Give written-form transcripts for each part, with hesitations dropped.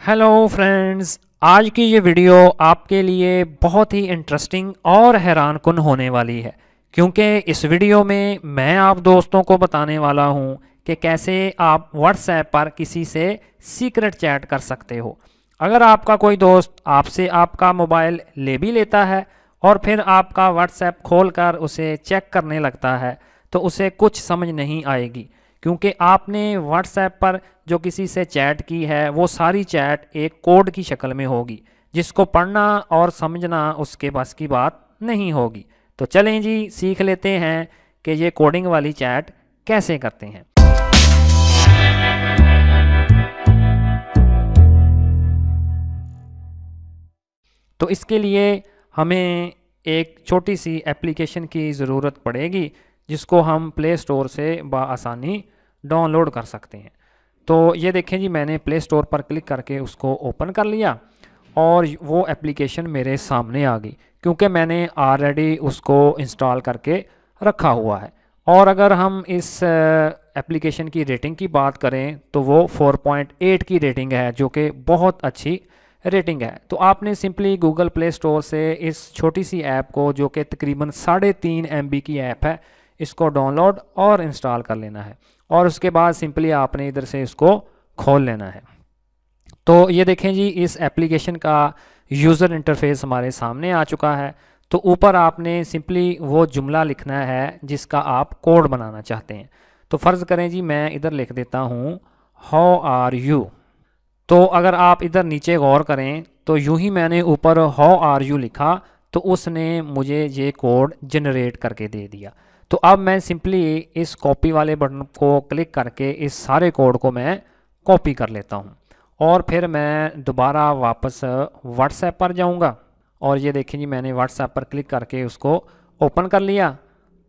Hello friends, आज की ये वीडियो आपके लिए बहुत ही इंटरेस्टिंग और हैरानकुन होने वाली है, क्योंकि इस वीडियो में मैं आप दोस्तों को बताने वाला हूँ कि कैसे आप व्हाट्सएप पर किसी से सीक्रेट चैट कर सकते हो। अगर आपका कोई दोस्त आपसे आपका मोबाइल ले भी लेता है और फिर आपका व्हाट्सएप खोलकर उसे चेक करने लगता है, तो उसे कुछ समझ नहीं आएगी, क्योंकि आपने व्हाट्सएप पर जो किसी से चैट की है वो सारी चैट एक कोड की शक्ल में होगी, जिसको पढ़ना और समझना उसके बस की बात नहीं होगी। तो चलें जी, सीख लेते हैं कि ये कोडिंग वाली चैट कैसे करते हैं। तो इसके लिए हमें एक छोटी सी एप्लीकेशन की ज़रूरत पड़ेगी, जिसको हम प्ले स्टोर से बआसानी डाउनलोड कर सकते हैं। तो ये देखें जी, मैंने प्ले स्टोर पर क्लिक करके उसको ओपन कर लिया और वो एप्लीकेशन मेरे सामने आ गई, क्योंकि मैंने ऑलरेडी उसको इंस्टॉल करके रखा हुआ है। और अगर हम इस एप्लीकेशन की रेटिंग की बात करें तो वो 4.8 की रेटिंग है, जो कि बहुत अच्छी रेटिंग है। तो आपने सिंपली गूगल प्ले स्टोर से इस छोटी सी ऐप को, जो कि तकरीबन 3.5 MB की ऐप है, इसको डाउनलोड और इंस्टॉल कर लेना है। और उसके बाद सिंपली आपने इधर से इसको खोल लेना है। तो ये देखें जी, इस एप्लीकेशन का यूज़र इंटरफेस हमारे सामने आ चुका है। तो ऊपर आपने सिंपली वो जुमला लिखना है जिसका आप कोड बनाना चाहते हैं। तो फ़र्ज़ करें जी, मैं इधर लिख देता हूँ हाउ आर यू। तो अगर आप इधर नीचे गौर करें तो यूं ही मैंने ऊपर हाउ आर यू लिखा तो उसने मुझे ये कोड जनरेट करके दे दिया। तो अब मैं सिंपली इस कॉपी वाले बटन को क्लिक करके इस सारे कोड को मैं कॉपी कर लेता हूँ और फिर मैं दोबारा वापस व्हाट्सएप पर जाऊँगा। और ये देखें जी, मैंने व्हाट्सएप पर क्लिक करके उसको ओपन कर लिया।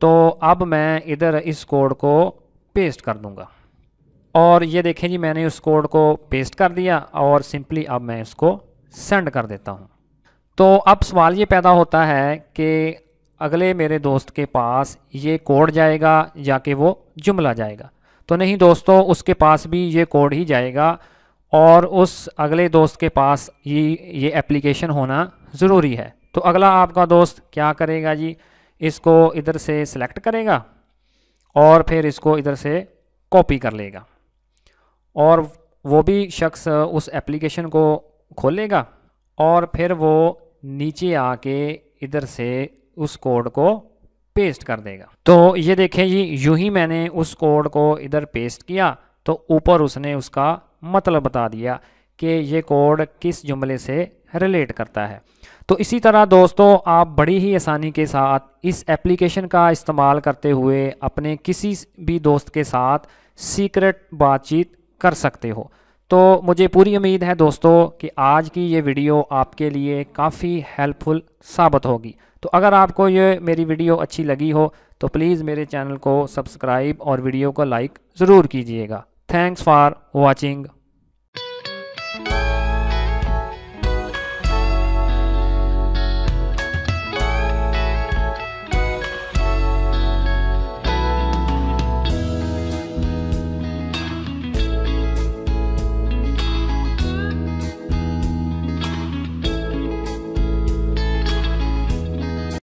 तो अब मैं इधर इस कोड को पेस्ट कर दूँगा और ये देखें जी, मैंने उस कोड को पेस्ट कर दिया और सिंपली अब मैं इसको सेंड कर देता हूँ। तो अब सवाल ये पैदा होता है कि अगले मेरे दोस्त के पास ये कोड जाएगा या कि वो जुमला जाएगा। तो नहीं दोस्तों, उसके पास भी ये कोड ही जाएगा और उस अगले दोस्त के पास ये एप्लीकेशन होना ज़रूरी है। तो अगला आपका दोस्त क्या करेगा जी, इसको इधर से सिलेक्ट करेगा और फिर इसको इधर से कॉपी कर लेगा और वो भी शख्स उस एप्लीकेशन को खोलेगा और फिर वो नीचे आके इधर से उस कोड को पेस्ट कर देगा। तो ये देखें जी, यूं ही मैंने उस कोड को इधर पेस्ट किया तो ऊपर उसने उसका मतलब बता दिया कि ये कोड किस जुमले से रिलेट करता है। तो इसी तरह दोस्तों, आप बड़ी ही आसानी के साथ इस एप्लीकेशन का इस्तेमाल करते हुए अपने किसी भी दोस्त के साथ सीक्रेट बातचीत कर सकते हो। तो मुझे पूरी उम्मीद है दोस्तों कि आज की ये वीडियो आपके लिए काफ़ी हेल्पफुल साबित होगी। तो अगर आपको ये मेरी वीडियो अच्छी लगी हो तो प्लीज़ मेरे चैनल को सब्सक्राइब और वीडियो को लाइक ज़रूर कीजिएगा। Thanks for watching.